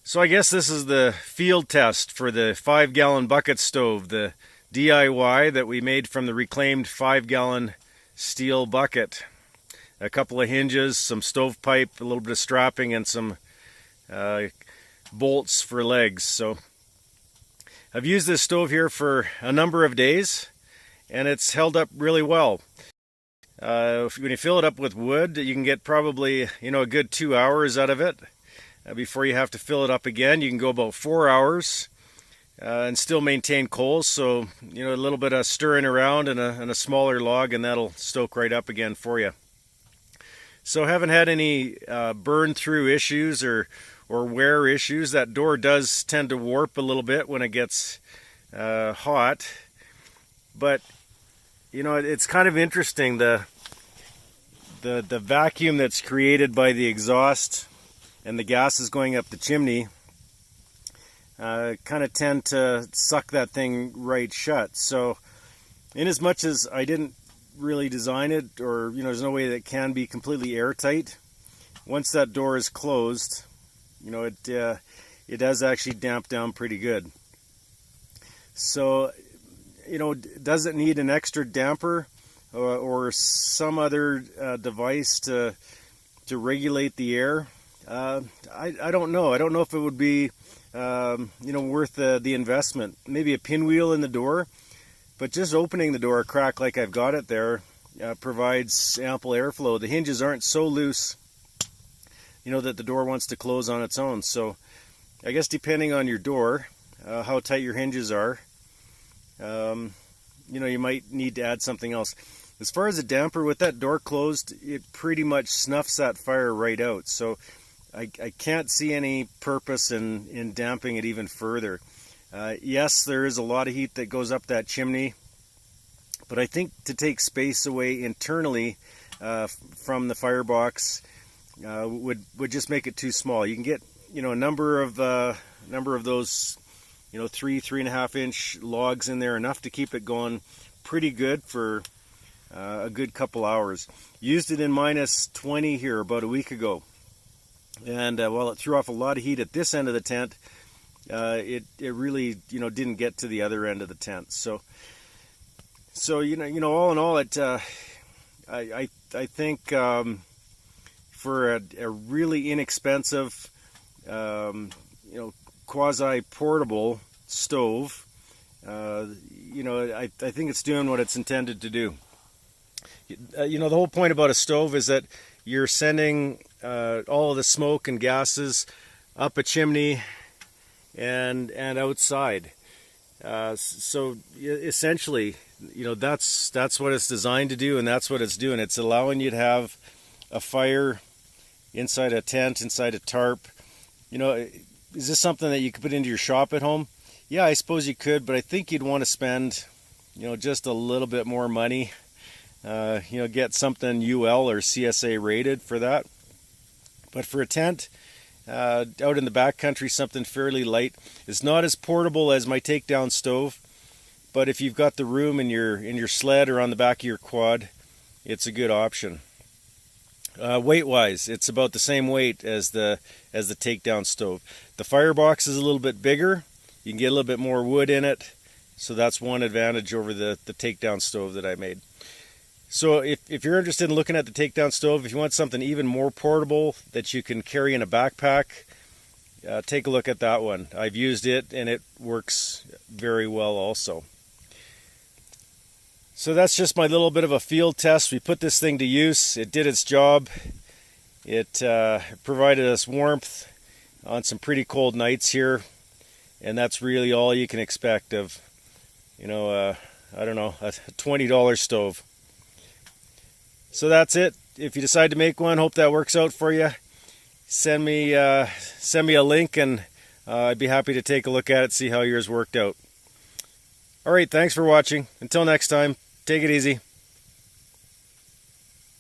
So I guess this is the field test for the 5-gallon bucket stove, the DIY that we made from the reclaimed 5-gallon steel bucket. A couple of hinges, some stovepipe, a little bit of strapping, and some bolts for legs. So I've used this stove here for a number of days, and it's held up really well. When you fill it up with wood, you can get probably a good 2 hours out of it. Before you have to fill it up again, you can go about 4 hours and still maintain coals. So a little bit of stirring around and a smaller log, and that'll stoke right up again for you. So haven't had any burn through issues or wear issues. That door does tend to warp a little bit when it gets hot, but it's kind of interesting, the vacuum that's created by the exhaust and the gases going up the chimney kind of tend to suck that thing right shut. So in as much as I didn't really design it, or there's no way that it can be completely airtight, once that door is closed, it does actually damp down pretty good. So does it need an extra damper or some other device to regulate the air? I don't know. I don't know if it would be worth the investment. Maybe a pinwheel in the door, but just opening the door a crack like I've got it there provides ample airflow. The hinges aren't so loose that the door wants to close on its own. So I guess depending on your door, how tight your hinges are, you might need to add something else. As far as a damper, with that door closed, it pretty much snuffs that fire right out. So I can't see any purpose in damping it even further. Yes, there is a lot of heat that goes up that chimney, but I think to take space away internally from the firebox would just make it too small. You can get a number of those 3.5 inch logs in there, enough to keep it going pretty good for a good couple hours. Used it in -20 here about a week ago, and while it threw off a lot of heat at this end of the tent, it really didn't get to the other end of the tent. So all in all, it I think for a really inexpensive quasi portable stove, I think it's doing what it's intended to do. The whole point about a stove is that you're sending all of the smoke and gases up a chimney and outside. So essentially, that's what it's designed to do, and that's what it's doing. It's allowing you to have a fire inside a tent, inside a tarp. Is this something that you could put into your shop at home? Yeah, I suppose you could, but I think you'd want to spend, just a little bit more money. Get something UL or CSA rated for that. But for a tent, out in the backcountry, something fairly light. It's not as portable as my takedown stove, but if you've got the room in your sled or on the back of your quad, it's a good option. Weight-wise, it's about the same weight as the takedown stove. The firebox is a little bit bigger. You can get a little bit more wood in it, so that's one advantage over the takedown stove that I made. So if you're interested in looking at the takedown stove, if you want something even more portable that you can carry in a backpack, take a look at that one. I've used it, and it works very well also. So that's just my little bit of a field test. We put this thing to use. It did its job. It provided us warmth on some pretty cold nights here, and that's really all you can expect of, a $20 stove. So that's it. If you decide to make one, hope that works out for you. Send me a link, and I'd be happy to take a look at it, see how yours worked out. All right, thanks for watching. Until next time, take it easy.